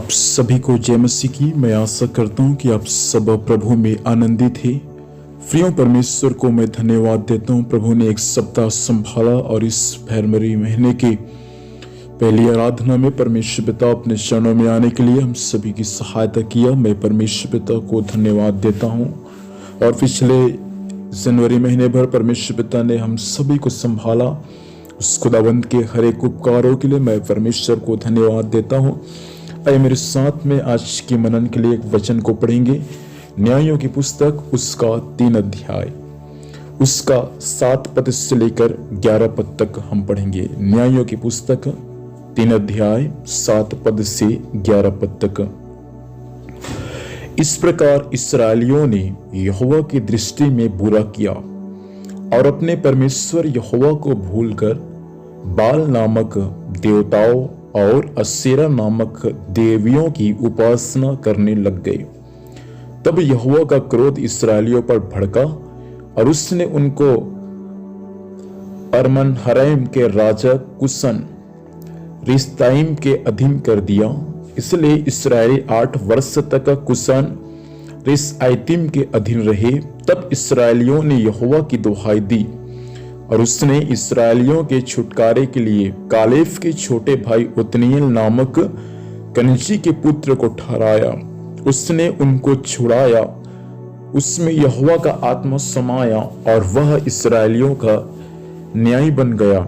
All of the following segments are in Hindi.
आप सभी को जय मसीह की। मैं आशा करता हूं कि आप सब प्रभु में आनंदित हैं। प्रिय परमेश्वर को मैं धन्यवाद देता हूं। प्रभु ने एक सप्ताह संभाला और इस फरवरी महीने की पहली आराधना में परमेश्वर पिता अपने चरणों में आने के लिए हम सभी की सहायता किया। मैं परमेश्वर पिता को धन्यवाद देता हूं। और पिछले जनवरी महीने भर परमेश्वर पिता ने हम सभी को संभाला। उस खुदावंद के हर एक उपकारों के लिए मैं परमेश्वर को धन्यवाद देता हूं। आइए मेरे साथ में आज के मनन के लिए एक वचन को पढ़ेंगे। न्यायों की पुस्तक उसका 3 अध्याय उसका 7 पद से लेकर 11 पद तक हम पढ़ेंगे। न्यायों की पुस्तक 3 अध्याय 7 पद से 11 पद तक। इस प्रकार इस्राएलियों ने यहोवा की दृष्टि में बुरा किया और अपने परमेश्वर यहोवा को भूलकर बाल नामक देवताओं और असेरा नामक देवियों की उपासना करने लग गए। तब यहोवा का क्रोध इस्राएलियों पर भड़का और उसने उनको अरमनहरैम के राजा कुशन रिश्ताइम के अधीन कर दिया। इसलिए इस्राएली 8 वर्ष तक कुशन रिश्ताइम के अधीन रहे। तब इस्राएलियों ने यहोवा की दुहाई दी और उसने इस्राएलियों के छुटकारे के लिए कालेब के छोटे भाई उतनीएल नामक कनजी के पुत्र को ठहराया। उसने उनको छुड़ाया। उसमें यहोवा का आत्मा समाया और वह इस्राएलियों का न्यायी बन गया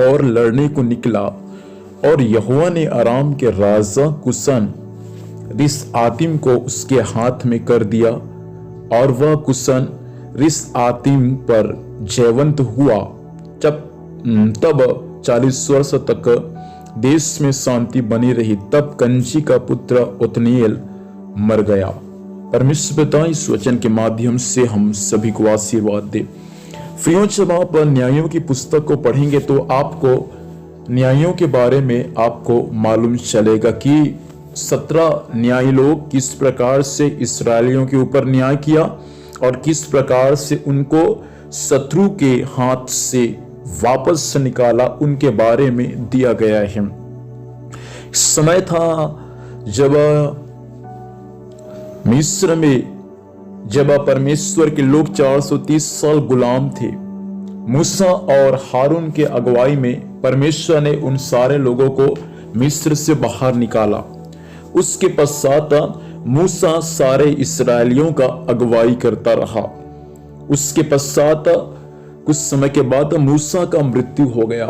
और लड़ने को निकला। और यहोवा ने अराम के राजा कुशन रिश्ताइम को उसके हाथ में कर दिया और वह कुशन रिश्ताइम पर जयवंत हुआ। तब 40 वर्ष तक देश में शांति बनी रही। तब कनजी का पुत्र उतनीएल मर गया। परमेश्वर पिता इस वचन के माध्यम से हम सभी को आशीर्वाद दे। प्रियों, जब आप न्यायों की पुस्तक को पढ़ेंगे तो आपको न्यायों के बारे में आपको मालूम चलेगा कि 17 न्यायी लोग किस प्रकार से इस्राएलियों के ऊपर न्याय किया और किस प्रकार से उनको शत्रु के हाथ से वापस निकाला, उनके बारे में दिया गया है। समय था जब मिस्र में जब परमेश्वर के लोग 430 साल गुलाम थे। मूसा और हारून के अगुवाई में परमेश्वर ने उन सारे लोगों को मिस्र से बाहर निकाला। उसके पश्चात मूसा सारे इस्राएलियों का अगुवाई करता रहा। उसके पश्चात कुछ समय के बाद मूसा का मृत्यु हो गया।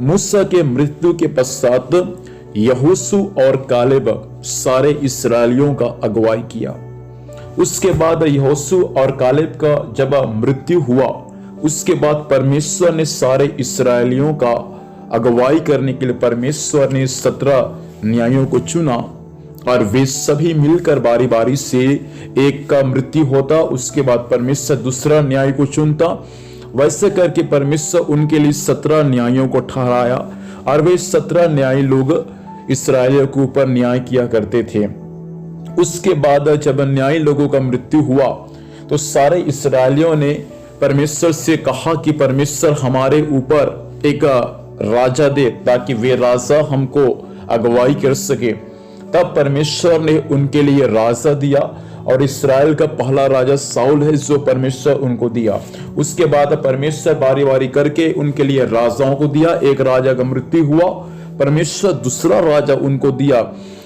मूसा के मृत्यु के पश्चात यहोशू और कालेब सारे इस्राएलियों का अगुवाई किया। उसके बाद यहोशू और कालेब का जब मृत्यु हुआ, उसके बाद परमेश्वर ने सारे इस्राएलियों का अगुवाई करने के लिए परमेश्वर ने 17 न्यायों को चुना और वे सभी मिलकर बारी बारी से एक का मृत्यु होता, उसके बाद परमेश्वर दूसरा न्याय को चुनता। वैसे करके परमेश्वर उनके लिए 17 न्यायों को ठहराया और वे 17 न्यायी लोग इस्राएलियों के ऊपर न्याय किया करते थे। उसके बाद जब न्यायी लोगों का मृत्यु हुआ तो सारे इस्राएलियों ने परमेश्वर से कहा कि परमेश्वर हमारे ऊपर एक राजा दे ताकि वे राजा हमको अगुवाई कर सके। तब परमेश्वर ने उनके लिए राजा दिया और इस्राएल का पहला राजा साउल है जो परमेश्वर उनको दिया। उसके बाद परमेश्वर बारी बारी करके उनके लिए राजाओं को दिया। एक राजा का मृत्यु हुआ, परमेश्वर दूसरा राजा उनको दिया।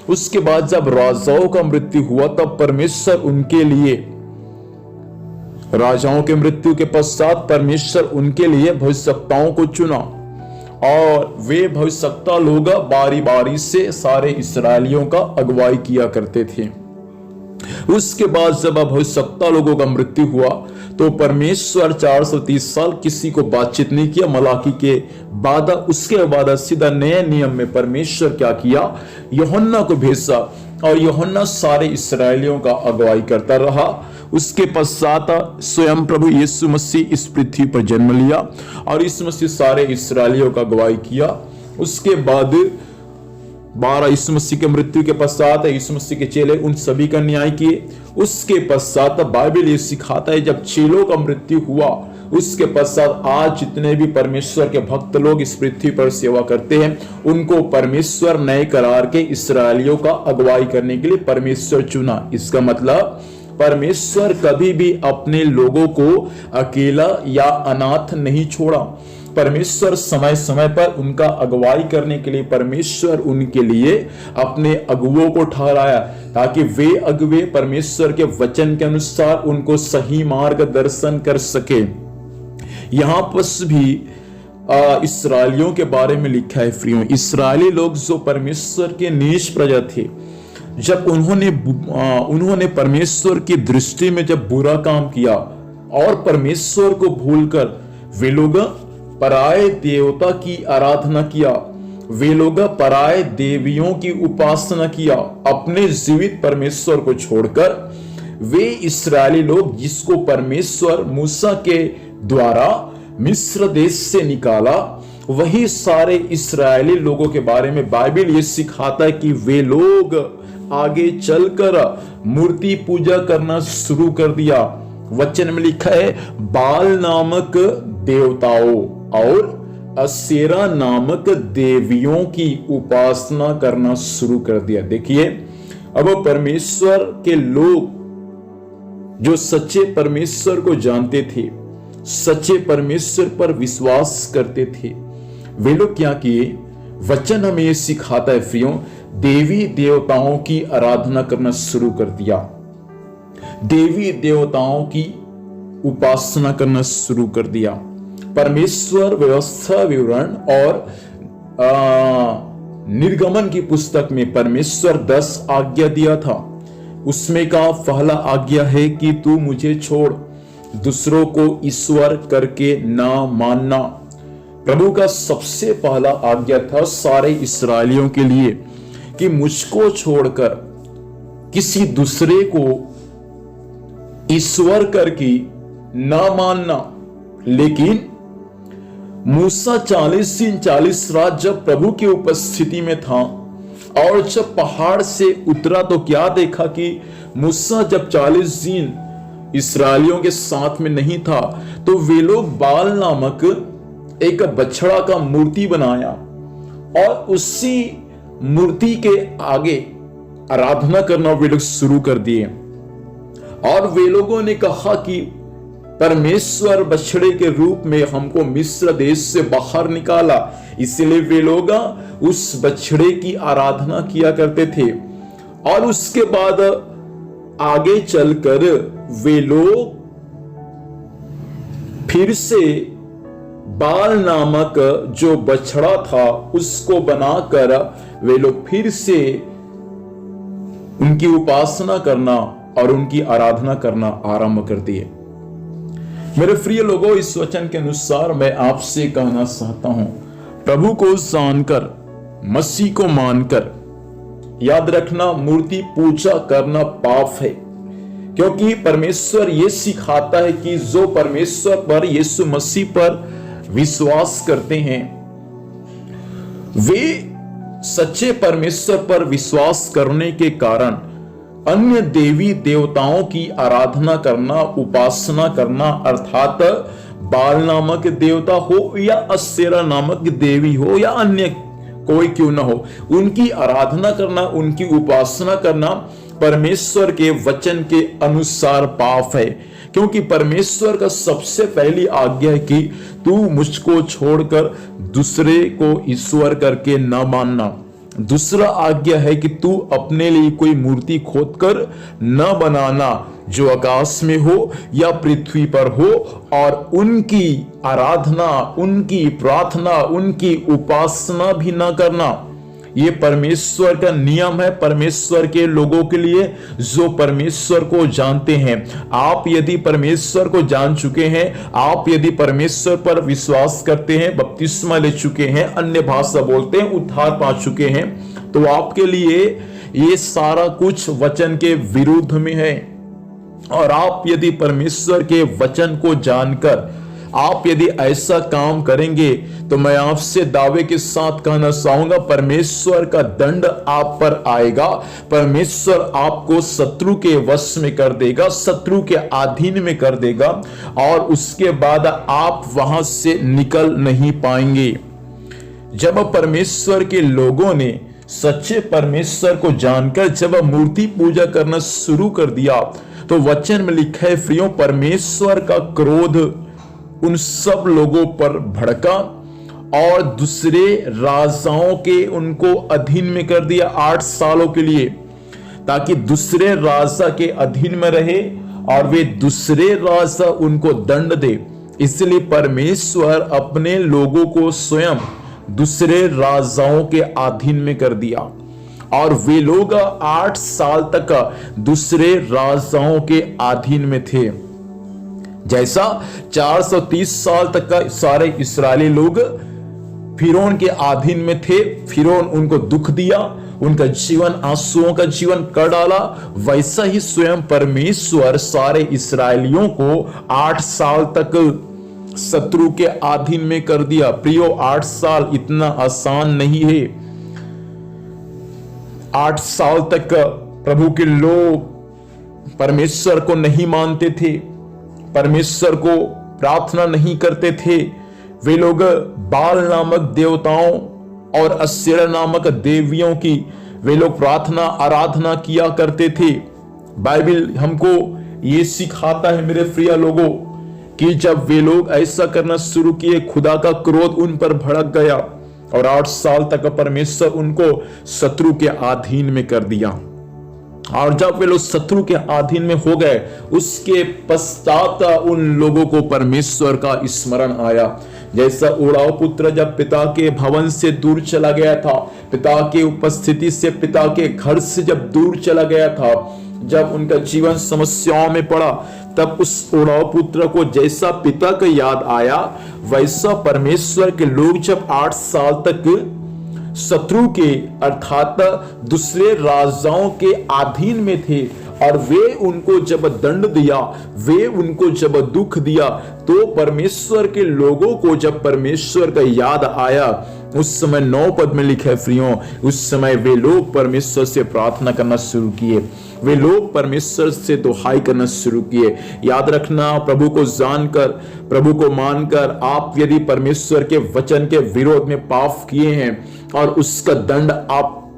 उसके बाद जब राजाओं का मृत्यु हुआ तब परमेश्वर उनके लिए राजाओं के मृत्यु के पश्चात परमेश्वर उनके लिए भविष्यवक्ताओं को चुना और वे भविष्यवक्ता लोग बारी बारी से सारे इस्राएलियों का अगुवाई किया करते थे। उसके बाद जब भविष्यवक्ता लोगों का मृत्यु हुआ तो परमेश्वर 430 साल किसी को बातचीत नहीं किया मलाकी के बाद। उसके बाद सीधा नए नियम में परमेश्वर क्या किया, यूहन्ना को भेजा और यूहन्ना सारे इस्राएलियों का अगुवाई करता रहा। उसके पश्चात स्वयं प्रभु यीशु मसीह इस पृथ्वी पर जन्म लिया और यीशु मसीह सारे इस्राएलियों का अगुवाई किया। उसके बाद 12 यीशु मसीह के मृत्यु के पश्चात यीशु मसीह के चेले उन सभी का न्याय किए। उसके पश्चात बाइबल ये सिखाता है जब चेलों का मृत्यु हुआ उसके पश्चात आज जितने भी परमेश्वर के भक्त लोग इस पृथ्वी पर सेवा करते हैं, उनको परमेश्वर नए करार के इस्राएलियों का अगुवाई करने के लिए परमेश्वर चुना। इसका मतलब परमेश्वर कभी भी अपने लोगों को अकेला या अनाथ नहीं छोड़ा। परमेश्वर समय समय पर उनका अगुवाई करने के लिए परमेश्वर उनके लिए अपने अगुवों को ठहराया, ताकि वे अगुवे परमेश्वर के वचन के अनुसार उनको सही मार्गदर्शन कर सके। यहां पर भी इस्राएलियों के बारे में लिखा है प्रियो, इस्राएली लोग जो परमेश्वर के नीच प्रजा थे, जब उन्होंने परमेश्वर की दृष्टि में जब बुरा काम किया और परमेश्वर को भूलकर वे लोग पराये देवता की आराधना किया, वे लोग पराये देवियों की उपासना किया, अपने जीवित परमेश्वर को छोड़कर वे इस्राएली लोग जिसको परमेश्वर मूसा के द्वारा मिस्र देश से निकाला, वही सारे इस्राएली लोगों के बारे में बाइबल ये सिखाता है कि वे लोग आगे चलकर मूर्ति पूजा करना शुरू कर दिया। वचन में लिखा है बाल नामक देवताओं और असेरा नामक देवियों की उपासना करना शुरू कर दिया। देखिए, अब परमेश्वर के लोग जो सच्चे परमेश्वर को जानते थे, सच्चे परमेश्वर पर विश्वास करते थे, वे लोग क्या किए? वचन हमें यह सिखाता है प्रियो, देवी देवताओं की आराधना करना शुरू कर दिया, देवी देवताओं की उपासना करना शुरू कर दिया। परमेश्वर व्यवस्था विवरण और निर्गमन की पुस्तक में परमेश्वर 10 आज्ञा दिया था। उसमें का पहला आज्ञा है कि तू मुझे छोड़, दूसरों को ईश्वर करके ना मानना। प्रभु का सबसे पहला आज्ञा था सारे इस्राएलियों के लिए कि मुझको छोड़कर किसी दूसरे को ईश्वर करके ना मानना। लेकिन मूसा 40 दिन 40 रात जब प्रभु की उपस्थिति में था और जब पहाड़ से उतरा तो क्या देखा कि मूसा जब 40 दिन इस्राएलियों के साथ में नहीं था, तो वे लोग बाल नामक एक बछड़ा का मूर्ति बनाया और उसी मूर्ति के आगे आराधना करना वे लोग शुरू कर दिए। और वे लोगों ने कहा कि परमेश्वर बछड़े के रूप में हमको मिस्र देश से बाहर निकाला, इसलिए वे लोग उस बछड़े की आराधना किया करते थे। और उसके बाद आगे चलकर वे लोग फिर से बाल नामक जो बछड़ा था उसको बनाकर वे लोग फिर से उनकी उपासना करना और उनकी आराधना करना आरंभ कर दिए। मेरे प्रिय लोगों, इस वचन के अनुसार मैं आपसे कहना चाहता हूं, प्रभु को जानकर, मसीह को मानकर, याद रखना मूर्ति पूजा करना पाप है, क्योंकि परमेश्वर यह सिखाता है कि जो परमेश्वर पर, यीशु मसीह पर विश्वास करते हैं, वे सच्चे परमेश्वर पर विश्वास करने के कारण अन्य देवी देवताओं की आराधना करना, उपासना करना, अर्थात बाल नामक देवता हो या असेरा नामक देवी हो या अन्य कोई क्यों ना हो, उनकी आराधना करना, उनकी उपासना करना परमेश्वर के वचन के अनुसार पाप है। क्योंकि परमेश्वर का सबसे पहली आज्ञा है कि तू मुझको छोड़कर दूसरे को ईश्वर करके न मानना। दूसरा आज्ञा है कि तू अपने लिए कोई मूर्ति खोदकर न बनाना जो आकाश में हो या पृथ्वी पर हो, और उनकी आराधना, उनकी प्रार्थना, उनकी उपासना भी न करना। ये परमेश्वर का नियम है परमेश्वर के लोगों के लिए जो परमेश्वर को जानते हैं। आप यदि परमेश्वर को जान चुके हैं, आप यदि परमेश्वर पर विश्वास करते हैं, बपतिस्मा ले चुके हैं, अन्य भाषा बोलते हैं, उद्धार पा चुके हैं, तो आपके लिए ये सारा कुछ वचन के विरुद्ध में है। और आप यदि परमेश्वर के वचन को जानकर आप यदि ऐसा काम करेंगे तो मैं आपसे दावे के साथ कहना चाहूंगा, परमेश्वर का दंड आप पर आएगा। परमेश्वर आपको शत्रु के वश में कर देगा, शत्रु के अधीन में कर देगा, और उसके बाद आप वहां से निकल नहीं पाएंगे। जब परमेश्वर के लोगों ने सच्चे परमेश्वर को जानकर जब मूर्ति पूजा करना शुरू कर दिया, तो वचन में लिखा है प्रियो, परमेश्वर का क्रोध उन सब लोगों पर भड़का और दूसरे राजाओं के उनको अधीन में कर दिया 8 सालों के लिए, ताकि दूसरे राजा के अधीन में रहे और वे दूसरे राजा उनको दंड दे। इसलिए परमेश्वर अपने लोगों को स्वयं दूसरे राजाओं के अधीन में कर दिया और वे लोग 8 साल तक दूसरे राजाओं के अधीन में थे। जैसा 430 साल तक का सारे इस्राएली लोग फिरौन के अधीन में थे, फिरौन उनको दुख दिया, उनका जीवन आंसुओं का जीवन कर डाला, वैसा ही स्वयं परमेश्वर सारे इस्राएलियों को 8 साल तक शत्रु के अधीन में कर दिया। प्रियो, 8 साल इतना आसान नहीं है। 8 साल तक प्रभु के लोग परमेश्वर को नहीं मानते थे, परमेश्वर को प्रार्थना नहीं करते थे। वे लोग बाल नामक देवताओं और अशेरा नामक देवियों की वे लोग प्रार्थना आराधना किया करते थे। बाइबल हमको ये सिखाता है मेरे प्रिय लोगों कि जब वे लोग ऐसा करना शुरू किए, खुदा का क्रोध उन पर भड़क गया और 8 साल तक परमेश्वर उनको शत्रु के अधीन में कर दिया। और जब वे लोग शत्रु के अधीन में हो गए, उसके पश्चात उन लोगों को परमेश्वर का स्मरण आया। जैसा उड़ाव पुत्र जब पिता के भवन से दूर चला गया था, पिता की उपस्थिति से, पिता के घर से जब दूर चला गया था, जब उनका जीवन समस्याओं में पड़ा, तब उस उड़ाव पुत्र को जैसा पिता का याद आया, वैसा परमेश्वर के लोग जब 8 साल तक शत्रु के अर्थात दूसरे राजाओं के अधीन में थे और वे उनको जब दंड दिया, वे उनको जब दुख दिया, तो परमेश्वर के लोगों को जब परमेश्वर का याद आया, उस समय 9 पद में लिखा है प्रियो, उस समय वे लोग परमेश्वर से प्रार्थना करना शुरू किए, वे लोग परमेश्वर से दुहाई करना शुरू किए। याद रखना, प्रभु को जानकर, प्रभु को मानकर आप यदि परमेश्वर के वचन के विरोध में पाप किए हैं और उसका दंड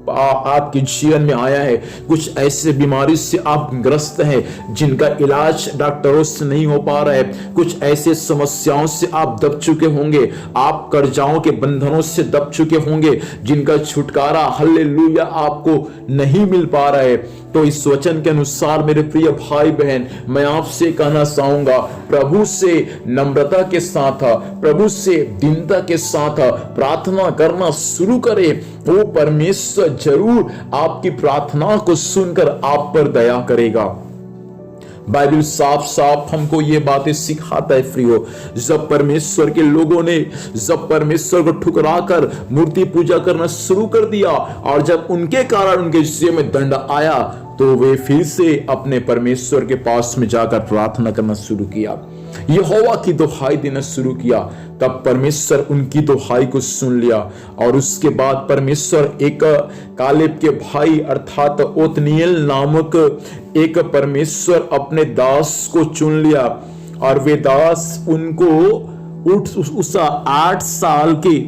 आपके जीवन में आया है, कुछ ऐसे बीमारी से आप ग्रस्त हैं जिनका इलाज डॉक्टरों से नहीं हो पा रहा है, कुछ ऐसे समस्याओं से आप दब चुके होंगे, आप कर्जाओं के बंधनों से दब चुके होंगे जिनका छुटकारा हालेलुया आपको नहीं मिल पा रहा है, तो इस वचन के अनुसार मेरे प्रिय भाई बहन, मैं आपसे कहना चाहूंगा, प्रभु से नम्रता के साथ, प्रभु से दीनता के साथ प्रार्थना करना शुरू करें। वो परमेश्वर जरूर आपकी प्रार्थना को सुनकर आप पर दया करेगा। बाइबल साफ साफ हमको ये बातें सिखाता है प्रियो, जब परमेश्वर के लोगों ने जब परमेश्वर को ठुकराकर मूर्ति पूजा करना शुरू कर दिया और जब उनके कारण उनके जीवन में दंड आया, तो वे फिर से अपने परमेश्वर के पास में जाकर प्रार्थना करना शुरू किया, यहोवा की दुहाई देना शुरू किया। तब परमेश्वर उनकी दुहाई को सुन लिया और उसके बाद परमेश्वर एक कालेब के भाई अर्थात ओतनिएल नामक एक परमेश्वर अपने दास को चुन लिया और वे दास उनको उस 8 साल के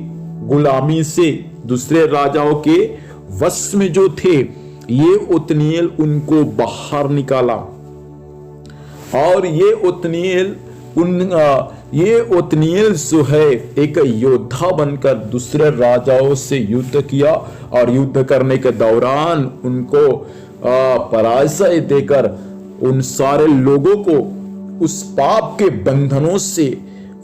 गुलामी से दूसरे राजाओं के वश में जो थे, ये ओतनिएल उनको बाहर निकाला और ये ओतनिएल जो है एक योद्धा बनकर दूसरे राजाओं से युद्ध किया और युद्ध करने के दौरान उनको पराजय देकर उन सारे लोगों को उस पाप के बंधनों से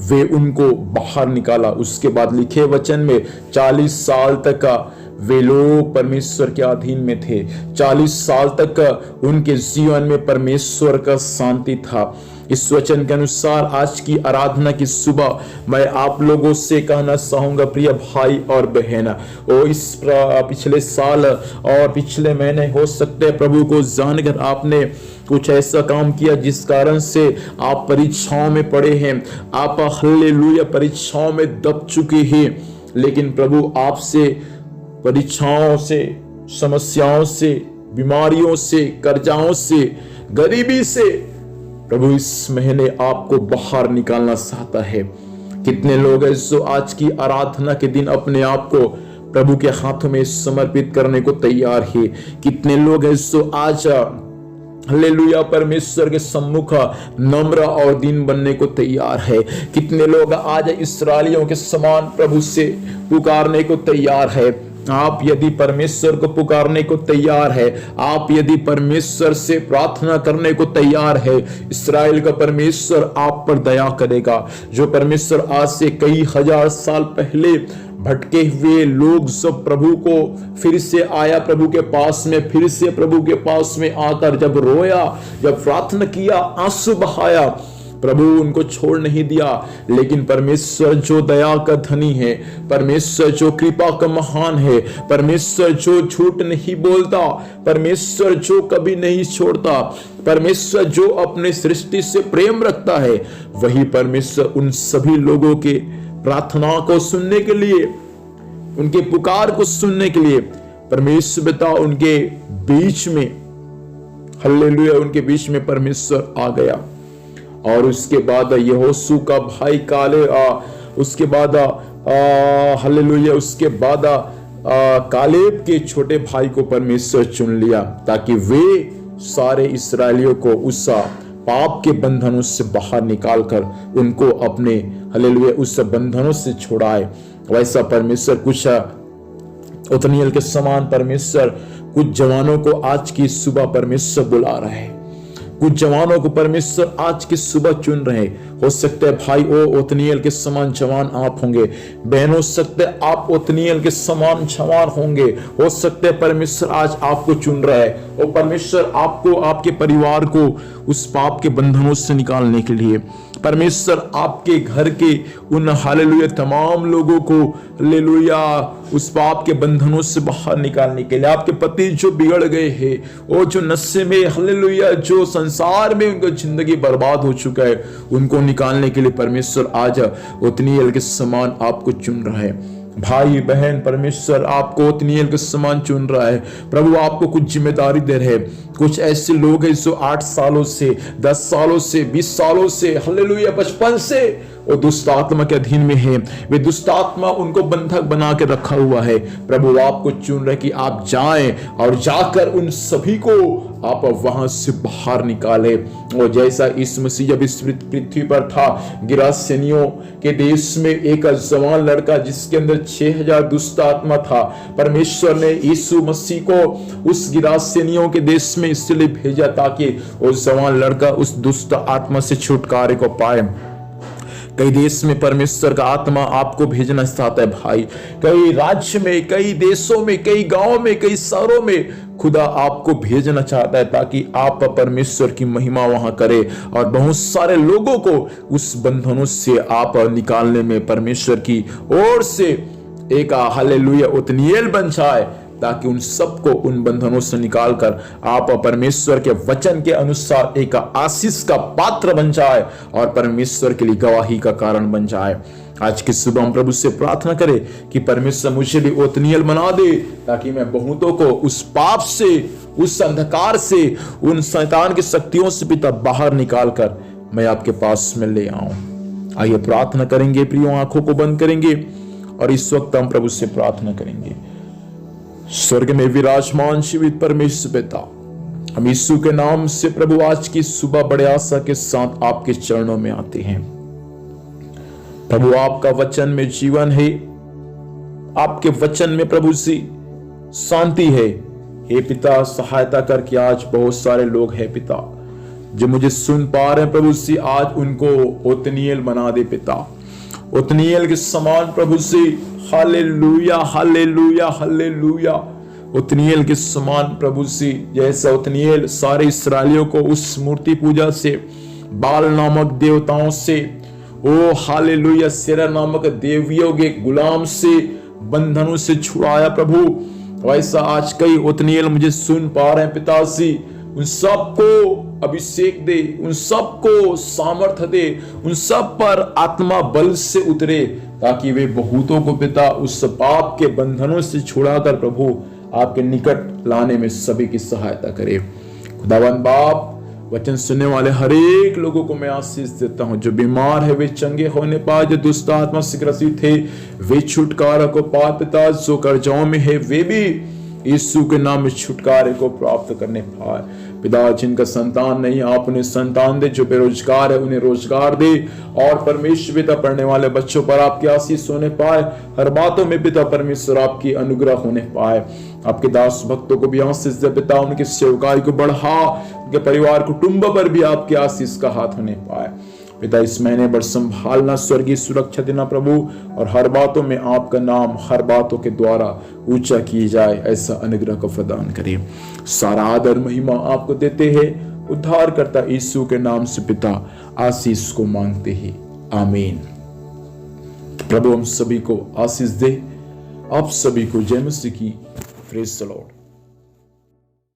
वे उनको बाहर निकाला। उसके बाद लिखे वचन में 40 साल तक का वे लोग परमेश्वर के अधीन में थे। 40 साल तक उनके जीवन में परमेश्वर का शांति था। इस वचन के अनुसार आज की आराधना की सुबह मैं आप लोगों से कहना चाहूंगा, प्रिय भाई और बहन, इस पिछले साल और पिछले महीने हो सकते हैं प्रभु को जानकर आपने कुछ ऐसा काम किया जिस कारण से आप परीक्षाओं में पड़े हैं, आप हालेलुया परीक्षाओं में दब चुके हैं। लेकिन प्रभु आपसे परीक्षाओं से, समस्याओं से, बीमारियों से, कर्जाओं से, गरीबी से प्रभु इस महीने आपको बाहर निकालना चाहता है। कितने लोग हैं जो आज की आराधना के दिन अपने आप को प्रभु के हाथों में समर्पित करने को तैयार है। कितने लोग हैं जो आज हालेलुया परमेश्वर के सम्मुख नम्र और दीन बनने को तैयार है। कितने लोग आज इस्राएलियों के समान प्रभु से पुकारने को तैयार है। आप यदि परमेश्वर को पुकारने को तैयार है, आप यदि परमेश्वर से प्रार्थना करने को तैयार है, इस्राएल का परमेश्वर आप पर दया करेगा। जो परमेश्वर आज से कई हजार साल पहले भटके हुए लोग सब प्रभु को फिर से आया, प्रभु के पास में फिर से प्रभु के पास में आकर जब रोया, जब प्रार्थना किया, आंसू बहाया, प्रभु उनको छोड़ नहीं दिया। लेकिन परमेश्वर जो दया का धनी है, परमेश्वर जो कृपा का महान है, परमेश्वर जो झूठ नहीं बोलता, परमेश्वर जो कभी नहीं छोड़ता, परमेश्वर जो अपने सृष्टि से प्रेम रखता है, वही परमेश्वर उन सभी लोगों के प्रार्थना को सुनने के लिए, उनके पुकार को सुनने के लिए परमेश्वर पिता उनके बीच में, हालेलुया उनके बीच में परमेश्वर आ गया। और उसके बाद यहोशू का भाई काले उसके बाद हालेलुया उसके बाद कालेब के छोटे भाई को परमेश्वर चुन लिया ताकि वे सारे इस्राएलियों को उस पाप के बंधनों से बाहर निकालकर उनको अपने हालेलुया उस बंधनों से छुड़ाए। वैसा परमेश्वर कुछ ओतनिएल के समान परमेश्वर कुछ जवानों को आज की सुबह परमेश्वर बुला रहा है। कुछ जवानों को परमेश्वर आज की सुबह चुन रहे। हो सकता है भाई ओतनिएल के समान जवान आप होंगे, बहन हो सकते हैं आप ओतनिएल के समान जवान होंगे। हो सकते हैं परमेश्वर आज आपको चुन रहा है और परमेश्वर आपको, आपके परिवार को उस पाप के बंधनों से निकालने के लिए, परमेश्वर आपके घर के उन हालेलुया तमाम लोगों को हालेलुया उस पाप के बंधनों से बाहर निकालने के लिए, आपके पति जो बिगड़ गए हैं, वो जो नशे में हालेलुया जो संसार में उनका जिंदगी बर्बाद हो चुका है, उनको निकालने के लिए परमेश्वर आज ओतनिएल के समान आपको चुन रहा है। भाई बहन, परमेश्वर आपको ओतनिएल के समान चुन रहा है। प्रभु आपको कुछ जिम्मेदारी दे रहे हैं। कुछ ऐसे लोग हैं जो 8 सालों से, 10 सालों से, 20 सालों से, हालेलुया बचपन से वो दुष्ट आत्मा के अधीन में है। वे दुष्ट आत्मा उनको बंधक बना के रखा हुआ है। प्रभु आपको चुन रहे कि आप जाएं और जाकर उन सभी को आप वहां से बाहर निकाले। और जैसा यीशु मसीह जब इस पृथ्वी पर था, गिरासेनियों के देश में एक जवान लड़का जिसके अंदर 6000 दुष्ट आत्मा था, परमेश्वर ने यीशु मसीह को उस गिरासेनियों के देश में इसलिए भेजा ताकि वो जवान लड़का उस दुष्ट आत्मा से छुटकारे को पाए। कई देश में परमेश्वर का आत्मा आपको भेजना चाहता है भाई। कई राज्य में, कई देशों में, कई गांवों में, कई शहरों में खुदा आपको भेजना चाहता है ताकि आप परमेश्वर की महिमा वहां करे और बहुत सारे लोगों को उस बंधनों से आप निकालने में परमेश्वर की ओर से एक हालेलुया ओतनिएल बन जाए ताकि उन सबको उन बंधनों से निकालकर आप परमेश्वर के वचन के अनुसार एक आशीष का पात्र बन जाए और परमेश्वर के लिए गवाही का कारण बन जाए। आज की सुबह हम प्रभु से प्रार्थना करें कि परमेश्वर मुझे भी ओतनिएल बना दे ताकि मैं बहुतों को उस पाप से, उस अंधकार से, उन शैतान की शक्तियों से पिता बाहर निकालकर मैं आपके पास में ले आऊं। आइए प्रार्थना करेंगे प्रियो, आंखों को बंद करेंगे और इस वक्त हम प्रभु से प्रार्थना करेंगे। स्वर्ग में विराजमान जीवित परमेश्वर पिता, हम यीशु के नाम से प्रभु आज की सुबह बड़े आशा के साथ आपके चरणों में आते हैं। प्रभु आपका वचन में जीवन है, आपके वचन में प्रभु सी शांति है। हे पिता सहायता करके आज बहुत सारे लोग हैं पिता जो मुझे सुन पा रहे हैं, प्रभु सी आज उनको ओतनिएल बना दे पिता। उतनीएल के समान प्रभु से, हालेलुया हालेलुया हालेलुया। उतनीएल के समान प्रभु से, जैसा उतनीएल सारे इस्राएलियों को उस मूर्ति पूजा से, बाल नामक देवताओं से, ओ हालेलुया, सेरा नामक देवियों के गुलाम से, बंधनों से छुड़ाया प्रभु, वैसा आज कई उतनीएल मुझे सुन पा रहे हैं पिताजी। उन सबको अभिषेक दे, उन सबको सामर्थ्य दे, उन सब पर आत्मा बल से उतरे, ताकि वे बहुतों को पिता उस पाप के बंधनों से छुड़ाकर प्रभु आपके निकट लाने में सभी की सहायता करे। खुदावन बाप, वचन सुनने वाले हर एक लोगों को मैं आशीष देता हूं। जो बीमार है वे चंगे होने पाए, जो दुष्ट आत्मा से ग्रसित थे वे छुटकारा को पाए पिता, जो कर्जों में है वे भी यीशु के नाम में छुटकारे को प्राप्त करने पाए पिता। जिनका संतान नहीं, आप उन्हें संतान दे, जो बेरोजगार है उन्हें रोजगार दे, और परमेश्वर पिता पढ़ने वाले बच्चों पर आपकी आशीष होने पाए, हर बातों में पिता परमेश्वर आपकी अनुग्रह होने पाए। आपके दास भक्तों को भी आशीष दे पिता, उनकी सेवकाई को बढ़ा, उनके परिवार कुटुंब पर भी आपकी आशीष का हाथ होने पाए पिता। इस महीने भर संभालना, स्वर्गीय सुरक्षा देना प्रभु, और हर बातों में आपका नाम हर बातों के द्वारा ऊंचा किया जाए, ऐसा अनुग्रह को प्रदान करिए। सारा आदर महिमा आपको देते हैं, उद्धार करता यीशु के नाम से पिता आशीष को मांगते ही, आमीन। प्रभु हम सभी को आशीष दे, आप सभी को जय मसीह की। Praise the Lord.